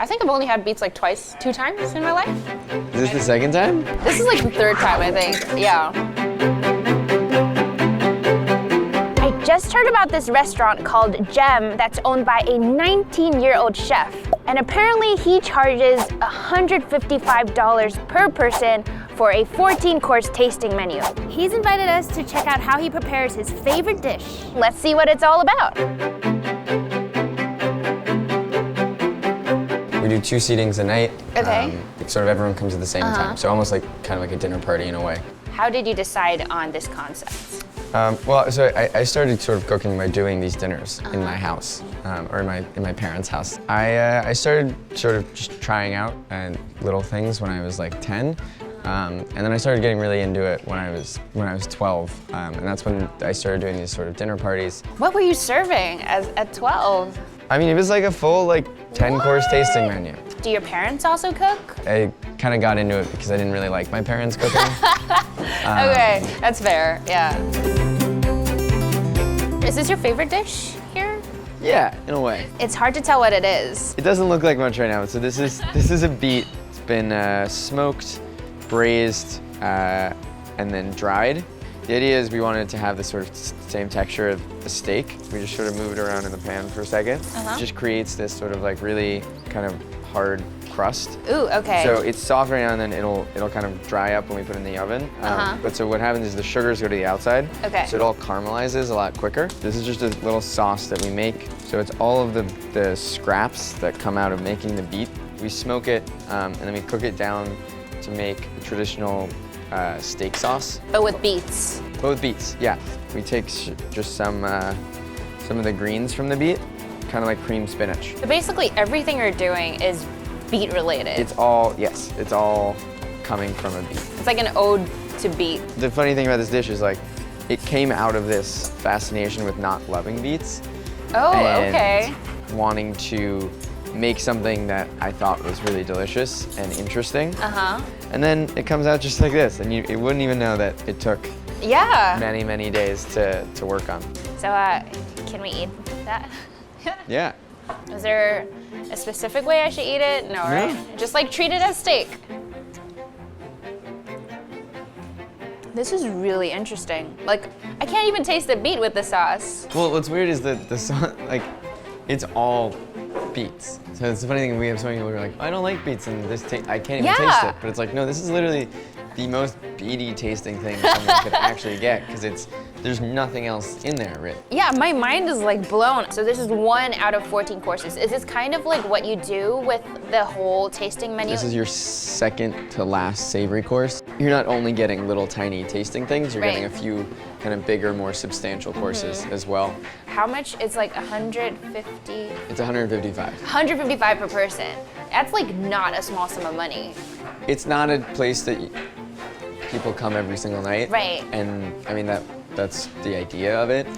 I think I've only had Beets like two times in my life. Is this the second time? This is like the third time, I think. Yeah. I just heard about this restaurant called Gem that's owned by a 19-year-old chef. And apparently he charges $155 per person for a 14-course tasting menu. He's invited us to check out how he prepares his favorite dish. Let's see what it's all about. We do 2 seatings a night. Okay. Sort of everyone comes at the same time, so almost like kind of like a dinner party in a way. How did you decide on this concept? Well, so I started sort of cooking by doing these dinners in my house, or in my parents' house. I started sort of just trying out little things when I was like 10, and then I started getting really into it when I was 12, and that's when I started doing these sort of dinner parties. What were you serving at 12? I mean, it was like a full 10-course tasting menu. Do your parents also cook? I kind of got into it because I didn't really like my parents cooking. Okay, that's fair, yeah. Is this your favorite dish here? Yeah, in a way. It's hard to tell what it is. It doesn't look like much right now. So this is a beet. It's been smoked, braised, and then dried. The idea is we wanted to have the sort of same texture of the steak. We just sort of move it around in the pan for a second. It just creates this sort of really kind of hard crust. Ooh, okay. So it's soft right now, and then it'll kind of dry up when we put it in the oven. But so what happens is the sugars go to the outside. Okay. So it all caramelizes a lot quicker. This is just a little sauce that we make. So it's all of the scraps that come out of making the beet. We smoke it, and then we cook it down to make a traditional steak sauce. But with beets. But with beets, yeah. We take just some of the greens from the beet, kind of like cream spinach. So basically everything you're doing is beet related. It's all coming from a beet. It's like an ode to beet. The funny thing about this dish is it came out of this fascination with not loving beets. Oh, and okay. wanting to make something that I thought was really delicious and interesting. And then it comes out just like this, and you wouldn't even know that it took many, many days to work on. So, can we eat that? Yeah. Is there a specific way I should eat it? No, right? Just treat it as steak. This is really interesting. I can't even taste the beet with the sauce. Well, what's weird is that the sauce, it's all beets. So it's the funny thing, we have so many people who are like, I don't like beets, and this I can't even taste it. But it's no, this is literally the most beety tasting thing someone could actually get, because there's nothing else in there, really. Yeah, my mind is blown. So this is 1 out of 14 courses. Is this kind of what you do with the whole tasting menu? This is your second to last savory course. You're not only getting little tiny tasting things, you're getting a few kind of bigger, more substantial courses as well. How much is 150? It's 155. 155 per person. That's not a small sum of money. It's not a place that people come every single night. Right. And I mean, that's the idea of it.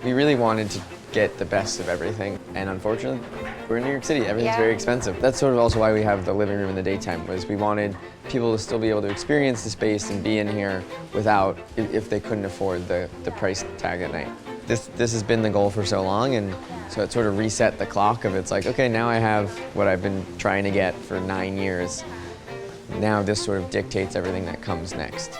We really wanted to get the best of everything. And unfortunately, we're in New York City. Everything's very expensive. That's sort of also why we have the living room in the daytime, was we wanted people to still be able to experience the space and be in here without, if they couldn't afford the price tag at night. This has been the goal for so long, and so it sort of reset the clock of it's okay, now I have what I've been trying to get for 9 years. Now this sort of dictates everything that comes next.